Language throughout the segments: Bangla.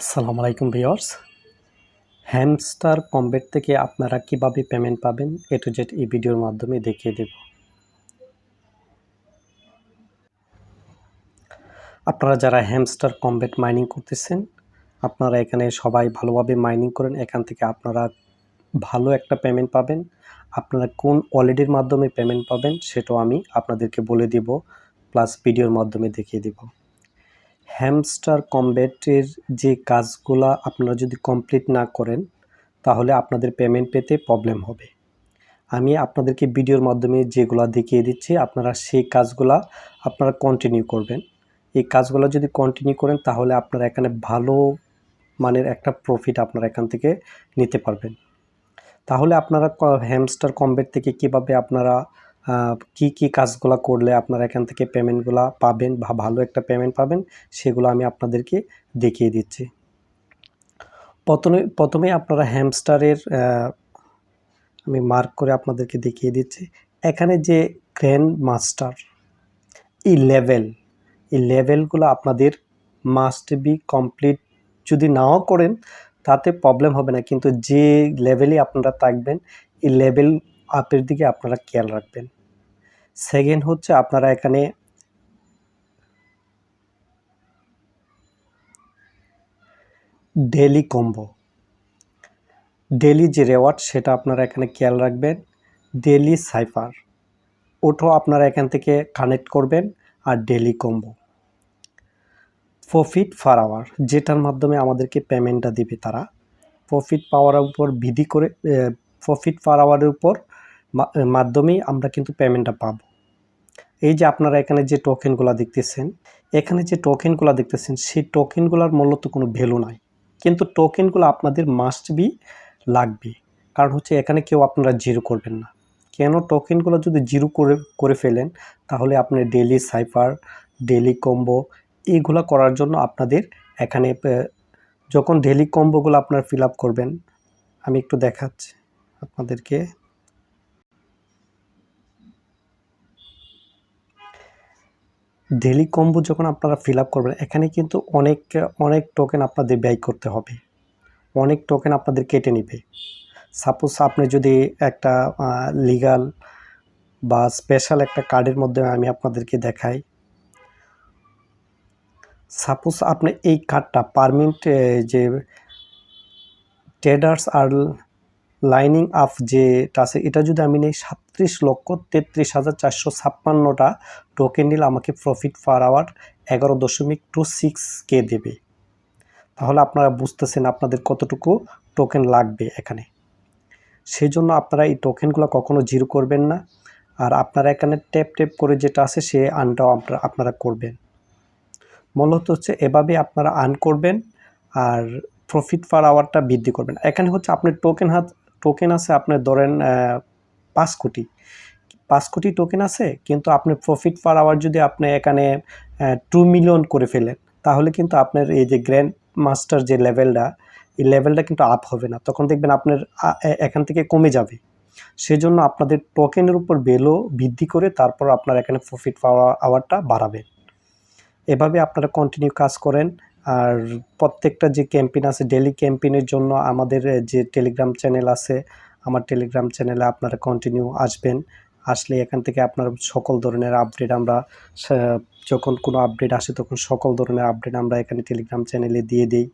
আসসালামু আলাইকুম ভিউয়ার্স। হ্যামস্টার কমবেট থেকে আপনারা কিভাবে পেমেন্ট পাবেন এ টু জেড এই ভিডিওর মাধ্যমে দেখিয়ে দেব। আপনারা যারা হ্যামস্টার কমবেট মাইনিং করতেছেন, আপনারা এখানে সবাই ভালোভাবে মাইনিং করেন। এখান থেকে আপনারা ভালো একটা পেমেন্ট পাবেন। আপনারা কোন ওয়ালেটের মাধ্যমে পেমেন্ট পাবেন সেটাও আমি আপনাদেরকে বলে দিব, প্লাস ভিডিওর মাধ্যমে দেখিয়ে দিব। হ্যামস্টার কমবেটের যে কাজগুলা আপনারা যদি কমপ্লিট না করেন তাহলে আপনাদের পেমেন্ট পেতে প্রবলেম হবে। আমি আপনাদেরকে ভিডিওর মাধ্যমে যেগুলা দেখিয়ে দিচ্ছি আপনারা সেই কাজগুলা আপনারা কন্টিনিউ করবেন। এই কাজগুলো যদি কন্টিনিউ করেন তাহলে আপনারা এখানে ভালো মানের একটা প্রফিট আপনারা এখান থেকে নিতে পারবেন। তাহলে আপনারা হ্যামস্টার কমবেট থেকে কিভাবে আপনারা কি কাজগুলা করলে আপনারা এখান থেকে পেমেন্টগুলা পাবেন বা ভালো একটা পেমেন্ট পাবেন সেগুলো আমি আপনাদেরকে দেখিয়ে দিচ্ছি। প্রথমে আপনারা হ্যামস্টারের আমি মার্ক করে আপনাদেরকে দেখিয়ে দিচ্ছি। এখানে যে গ্র্যান্ড মাস্টার এই লেভেলগুলো আপনাদের মাস্ট বি কমপ্লিট। যদি নাও করেন তাতে প্রবলেম হবে না, কিন্তু যে লেভেলে আপনারা থাকবেন এই লেভেল আপের দিকে আপনারা খেয়াল রাখবেন। সেকেন্ড হচ্ছে আপনারা এখানে ডেলি কম্বো, ডেলি যে রেওয়ার্ড সেটা আপনারা এখানে খেয়াল রাখবেন। ডেলি সাইফার ওটাও আপনারা এখান থেকে কানেক্ট করবেন। আর daily combo profit per hour যেটার মাধ্যমে আমাদেরকে পেমেন্টটা দিবে তারা, প্রফিট পাওয়ার উপর ভিত্তি করে প্রফিট পার আওয়ারের উপর মাধ্যমেই আমরা কিন্তু পেমেন্টটা পাবো। এই যে আপনারা এখানে যে টোকেনগুলো দেখতেছেন, সেই টোকেনগুলোর মূলত কোনো ভ্যালু নাই, কিন্তু টোকেনগুলো আপনাদের মাস্ট বি লাগবে। কারণ হচ্ছে এখানে কেউ আপনারা জিরো করবেন না। কেন? টোকেনগুলো যদি জিরো করে ফেলেন তাহলে আপনি ডেলি সাইফার, ডেলি কম্বো এইগুলো করার জন্য আপনাদের এখানে যখন ডেলি কম্বোগুলো আপনারা ফিল আপ করবেন, আমি একটু দেখাচ্ছি আপনাদেরকে। ডেলি কম্বো যখন আপনারা ফিল আপ করবেন এখানে কিন্তু অনেক টোকেন আপনাদের ব্যয় করতে হবে, অনেক টোকেন আপনাদের কেটে নেবে। সাপোজ আপনি যদি একটা লিগাল বা স্পেশাল একটা কার্ডের মধ্যে আমি আপনাদেরকে দেখাই। সাপোজ আপনি এই কার্ডটা পারমিট যে ট্রেডার্স আর লাইনিং আপ যেটা আছে এটা যদি আমি নেই 37,33,456টা টোকেন নিলে আমাকে প্রফিট পার আওয়ার 11.26K দেবে। তাহলে আপনারা বুঝতেছেন আপনাদের কতটুকু টোকেন লাগবে এখানে। সেই জন্য আপনারা এই টোকেনগুলো কখনো জিরো করবেন না। আর আপনারা এখানে ট্যাপ করে যেটা আছে সে আর্নটাও আপনারা করবেন। মূলত হচ্ছে এভাবে আপনারা আর্ন করবেন আর প্রফিট পার আওয়ারটা বৃদ্ধি করবেন। এখানে হচ্ছে আপনার টোকেন আছে আপনার ধরেন 5 কোটি টোকেন আছে, কিন্তু আপনি প্রফিট পার আওয়ার যদি আপনি এখানে 2 মিলিয়ন করে ফেলেন তাহলে কিন্তু আপনার এই যে গ্র্যান্ড মাস্টার যে লেভেলটা এই লেভেলটা কিন্তু আপ হবে না, তখন দেখবেন আপনার এখান থেকে কমে যাবে। সেজন্য আপনাদের টোকেনের উপর ভ্যালু বৃদ্ধি করে তারপর আপনারা এখানে প্রফিট পাওয়ার আওয়ারটা বাড়াবেন। এভাবে আপনারা কন্টিনিউ কাজ করেন। আর প্রত্যেকটা যে ক্যাম্পেইন আছে ডেলি ক্যাম্পেইনের জন্য আমাদের যে টেলিগ্রাম চ্যানেল আছে, আমার টেলিগ্রাম চ্যানেলে আপনারা কন্টিনিউ আসবেন। আসলে এখান থেকে আপনার সকল ধরনের আপডেট আমরা যখন কোনো আপডেট আসে তখন সকল ধরনের আপডেট আমরা এখানে টেলিগ্রাম চ্যানেলে দিয়ে দিই।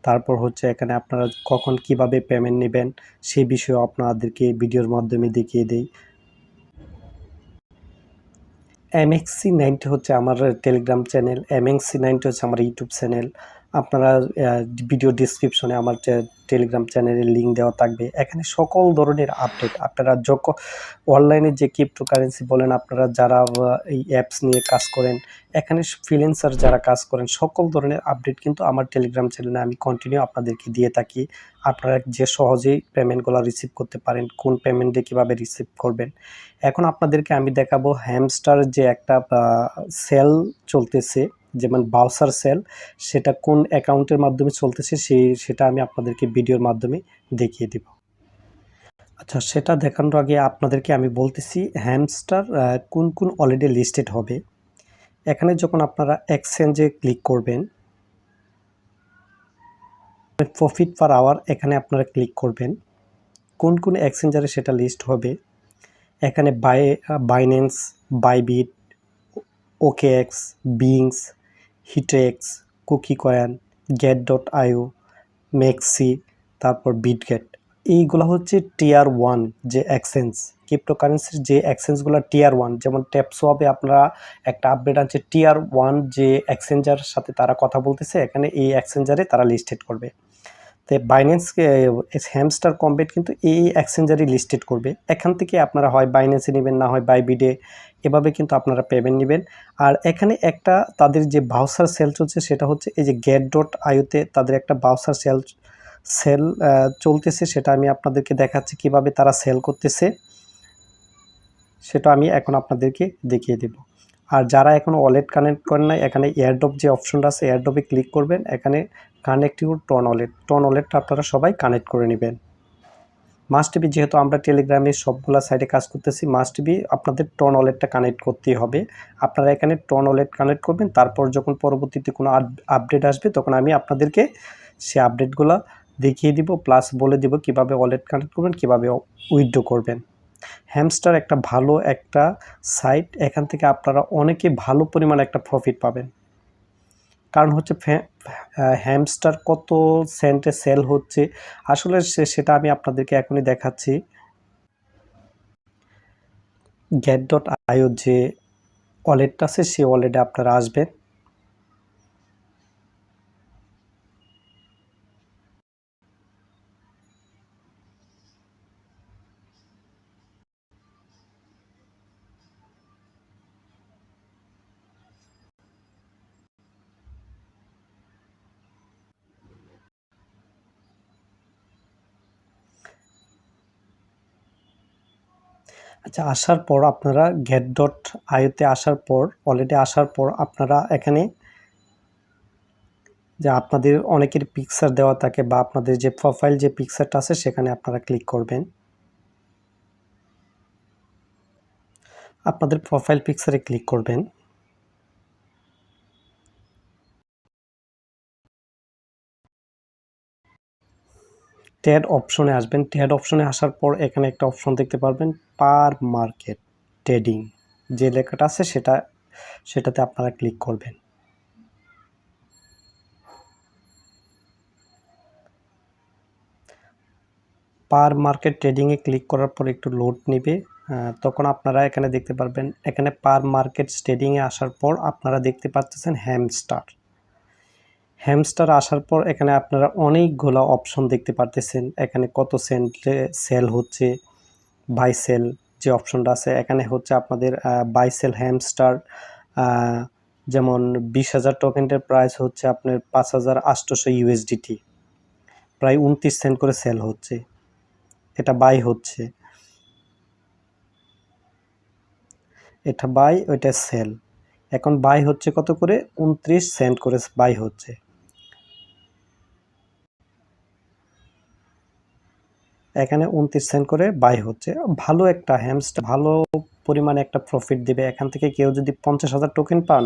তারপর হচ্ছে এখানে আপনারা কখন কিভাবে পেমেন্ট নেবেন সেই বিষয়ে আপনাদেরকে ভিডিওর মাধ্যমে দেখিয়ে দিই। MXC90 হচ্ছে আমার টেলিগ্রাম চ্যানেল, MXC90 হচ্ছে আমার ইউটিউব চ্যানেল। আপনারা ভিডিও ডিসক্রিপশনে আমার টেলিগ্রাম চ্যানেলের লিঙ্ক দেওয়া থাকবে। এখানে সকল ধরনের আপডেট আপনারা অনলাইনে যে ক্রিপ্টোকারেন্সি বলেন, আপনারা যারা এই অ্যাপস নিয়ে কাজ করেন, এখানে ফ্রিল্যান্সার যারা কাজ করেন সকল ধরনের আপডেট কিন্তু আমার টেলিগ্রাম চ্যানেলে আমি কন্টিনিউ আপনাদেরকে দিয়ে থাকি। আপনারা যে সহজেই পেমেন্টগুলো রিসিভ করতে পারেন, কোন পেমেন্টে কীভাবে রিসিভ করবেন। এখন আপনাদেরকে আমি দেখাবো হ্যামস্টার যে একটা সেল চলতেছে, যেমন বাউসার সেল, সেটা কোন অ্যাকাউন্টের মাধ্যমে চলতেছে সেটা আমি আপনাদেরকে ভিডিওর মাধ্যমে দেখিয়ে দিব। আচ্ছা, সেটা দেখানোর আগে আপনাদেরকে আমি বলতেছি হ্যামস্টার কোন অলরেডি লিস্টেড হবে। এখানে যখন আপনারা এক্সচেঞ্জে ক্লিক করবেন, প্রফিট পার আওয়ার এখানে আপনারা ক্লিক করবেন। কোন কোন এক্সচেঞ্জারে সেটা লিস্ট হবে। এখানে Binance, Bybit, OKX, BingX, HTX, KuCoin, get.io, MEXC, তারপর বিটগেট। এইগুলো হচ্ছে টিয়ার 1 যে এক্সচেঞ্জ, ক্রিপ্টোকারেন্সির যে এক্সচেঞ্জগুলো টিয়ার 1, যেমন ট্যাপসোয়াপে আপনারা একটা আপডেট আছে টিয়ার 1 যে এক্সচেঞ্জার সাথে তারা কথা বলতেছে, এখানে এই এক্সচেঞ্জারে তারা লিস্টেড করবে। তো বাইন্যান্সকে হ্যামস্টার কম্বেট কিন্তু এই এক্সচেঞ্জারই লিস্টেড করবে। এখান থেকে আপনারা হয় বাইন্যান্সে নেবেন, না হয় বাইবিডে, এভাবে কিন্তু আপনারা পেমেন্ট নেবেন। আর এখানে একটা তাদের যে বাউসার সেল চলছে সেটা হচ্ছে এই যে get.ioতে তাদের একটা বাউসার সেল চলতেছে, সেটা আমি আপনাদেরকে দেখাচ্ছি কিভাবে তারা সেল করতেছে, সেটা আমি এখন আপনাদেরকে দেখিয়ে দেব। আর যারা এখন ওয়ালেট কানেক্ট করেন না, এখানে এয়ারড্রপ যে অপশনটা আছে এয়ারড্রপে ক্লিক করবেন, এখানে কানেক্ট ইউর টন ওয়ালেটটা আপনারা সবাই কানেক্ট করে নেবেন। মাস্ট বি, যেহেতু আমরা টেলিগ্রামে সবগুলা সাইটে কাজ করতেছি, মাস্ট বি আপনাদের টন ওয়ালেটটা কানেক্ট করতেই হবে। আপনারা এখানে টন ওয়ালেট কানেক্ট করবেন, তারপর যখন পরবর্তীতে কোনো আপডেট আসবে তখন আমি আপনাদেরকে সে আপডেটগুলো দেখিয়ে দিব, প্লাস বলে দিব কিভাবে ওয়ালেট কানেক্ট করবেন, কিভাবে উইথড্র করবেন। হ্যামস্টার একটা ভালো একটা সাইট, এখান থেকে আপনারা অনেকে ভালো পরিমাণে একটা প্রফিট পাবেন। কারণ হচ্ছে হ্যামস্টার কত সেন্টে সেল হচ্ছে আসলে সেটা আমি আপনাদেরকে এখনই দেখাচ্ছি। get.io যে ওয়ালেটটা আছে সেই ওয়ালেটে আপনারা আসবেন। আচ্ছা, আসার পর আপনারা get.ioতে আসার পর, ওয়ালেটে আসার পর আপনারা এখানে যে আপনাদের অনেকের পিকচার দেওয়া থাকে বা আপনাদের যে প্রোফাইল যে পিকচারটা আছে সেখানে আপনারা ক্লিক করবেন। আপনাদের প্রোফাইল পিকচারে ক্লিক করবেন। ট্রেড অপশনে আসবেন। ট্রেড অপশনে আসার পর এখানে একটা অপশন দেখতে পারবেন পার মার্কেট ট্রেডিং, যে লেখাটা আছে সেটাতে আপনারা ক্লিক করবেন। পার মার্কেট ট্রেডিংয়ে ক্লিক করার পর একটু লোড নেবে, তখন আপনারা এখানে দেখতে পারবেন, এখানে পার মার্কেট ট্রেডিংয়ে আসার পর আপনারা দেখতে পাচ্ছেন হ্যামস্টার আসার পর এখানে আপনারা অনেকগুলো অপশন দেখতে পারতেছেন। এখানে কত সেন্টে সেল হচ্ছে, বাই সেল যে অপশনটা আছে, এখানে হচ্ছে আপনাদের বাই সেল হ্যামস্টার, যেমন 20,000 টোকেনের প্রাইস হচ্ছে আপনার 5,800 ইউএসডিটি, প্রায় 29 সেন্ট করে সেল হচ্ছে, এটা বাই হচ্ছে, এটা বাই, ওইটা সেল। এখন বাই হচ্ছে কত করে, 29 সেন্ট করে বাই হচ্ছে। এখানে 29 সেন্ট করে বাই হচ্ছে। ভালো একটা হ্যামস্টার ভালো পরিমাণে একটা প্রফিট দিবে। এখান থেকে কেউ যদি 50,000 টোকেন পান,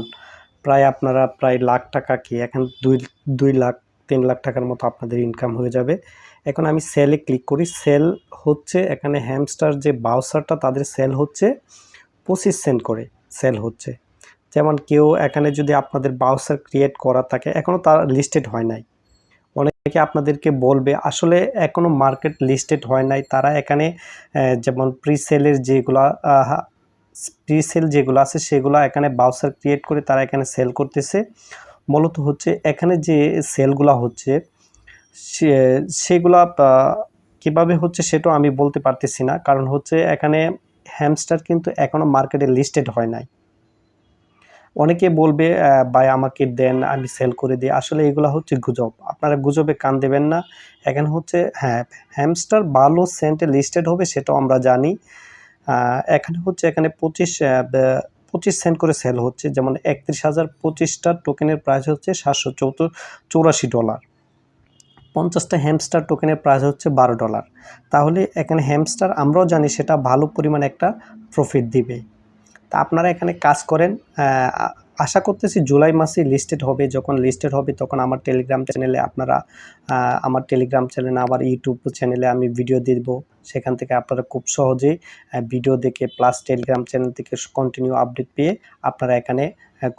প্রায় আপনারা প্রায় লাখ টাকা, কি এখন 2 লাখ 3 লাখ টাকার মতো আপনাদের ইনকাম হয়ে যাবে। এখন আমি সেলে ক্লিক করি। সেল হচ্ছে এখানে হ্যামস্টার যে বাউসারটা তাদের সেল হচ্ছে 25 সেন্ট করে সেল হচ্ছে। যেমন কেউ এখানে যদি আপনাদের বাউসার ক্রিয়েট করা থাকে, এখনও তার লিস্টেড হয় নাই, অনেকে আপনাদেরকে বলবে আসলে এখনো মার্কেট লিস্টেড হয় নাই, তারা এখানে যেমন প্রিসেলের যেগুলো আছে সেগুলো এখানে বাউসার ক্রিয়েট করে তারা এখানে সেল করতেছে। মূলত হচ্ছে এখানে যে সেলগুলো হচ্ছে সেগুলা কিভাবে হচ্ছে সেটাও আমি বলতে পারতেছি না, কারণ হচ্ছে এখানে হ্যামস্টার কিন্তু এখনো মার্কেটে লিস্টেড হয় নাই। অনেকে বলবে ভাই আমাকে দেন, আমি সেল করে দিই। আসলে এগুলা হচ্ছে গুজব, আপনারা গুজবে কান দেবেন না। এখানে হচ্ছে হ্যামস্টার ভালো সেন্টে লিস্টেড হবে সেটাও আমরা জানি। এখানে হচ্ছে এখানে 25 সেন্ট করে সেল হচ্ছে, যেমন 31,025টা টোকেনের প্রাইস হচ্ছে $784। 50টা হ্যামস্টার টোকেনের প্রাইস হচ্ছে $12। তাহলে এখানে হ্যামস্টার আমরাও জানি সেটা ভালো পরিমাণে একটা প্রফিট দিবে। তা আপনারা এখানে কাজ করেন, আশা করতেছি জুলাই মাসে লিস্টেড হবে। যখন লিস্টেড হবে তখন আমার টেলিগ্রাম চ্যানেলে আপনারা আমার টেলিগ্রাম চ্যানেলে, আমার ইউটিউব চ্যানেলে আমি ভিডিও দিব। সেখান থেকে আপনারা খুব সহজেই ভিডিও দেখে প্লাস টেলিগ্রাম চ্যানেল থেকে কন্টিনিউ আপডেট পেয়ে আপনারা এখানে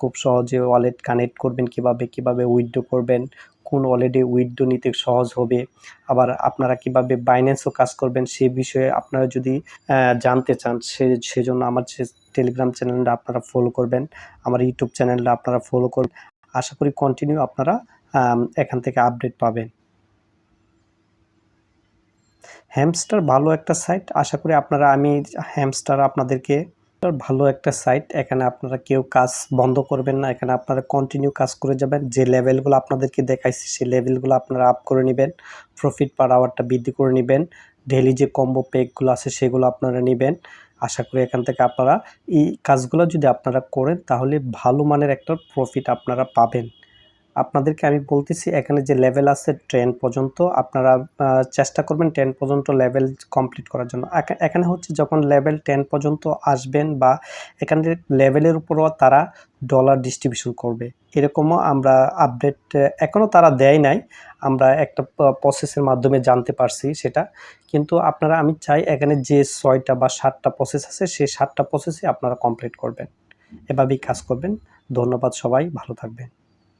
খুব সহজে ওয়ালেট কানেক্ট করবেন, কিভাবে উইথড্র করবেন, কোন ওয়ালেটে উইথড্র নিতে সহজ হবে, আবার আপনারা কিভাবে বাইন্যান্সও কাজ করবেন সেই বিষয়ে আপনারা যদি জানতে চান, সেজন্য আমার টেলিগ্রাম চ্যানেলটা আপনারা ফলো করবেন, আমার ইউটিউব চ্যানেলটা আপনারা ফলো করবেন। আশা করি কন্টিনিউ আপনারা এখান থেকে আপডেট পাবেন। হ্যামস্টার ভালো একটা সাইট, আশা করি আপনারা, আমি হ্যামস্টার আপনাদেরকে ভালো একটা সাইট। এখানে আপনারা কেউ কাজ বন্ধ করবেন না, এখানে আপনারা কন্টিনিউ কাজ করে যাবেন। যে লেভেলগুলো আপনাদেরকে দেখাইছি সেই লেভেলগুলো আপনারা আপ করে নেবেন, প্রফিট পার আওয়ারটা বৃদ্ধি করে নেবেন, ডেইলি যে কম্বো প্যাকগুলো আছে সেগুলো আপনারা নেবেন। আশা করি এখান থেকে আপনারা এই কাজগুলো যদি আপনারা করেন তাহলে ভালো মানের একটা প্রফিট আপনারা পাবেন। আপনাদেরকে আমি বলতেছি এখানে যে লেভেল আছে 10 পর্যন্ত আপনারা চেষ্টা করবেন 10 পর্যন্ত লেভেল কমপ্লিট করার জন্য। এখানে হচ্ছে যখন লেভেল 10 পর্যন্ত আসবেন বা এখানে লেভেলের উপরও তারা ডলার ডিস্ট্রিবিউশন করবে, এরকমও আমরা আপডেট এখনও তারা দেয় নাই, আমরা একটা প্রসেসের মাধ্যমে জানতে পারছি সেটা। কিন্তু আপনারা, আমি চাই এখানে যে 6টা বা 7টা প্রসেস আছে সেই 7টা প্রসেসই আপনারা কমপ্লিট করবেন, এভাবেই কাজ করবেন। ধন্যবাদ, সবাই ভালো থাকবেন।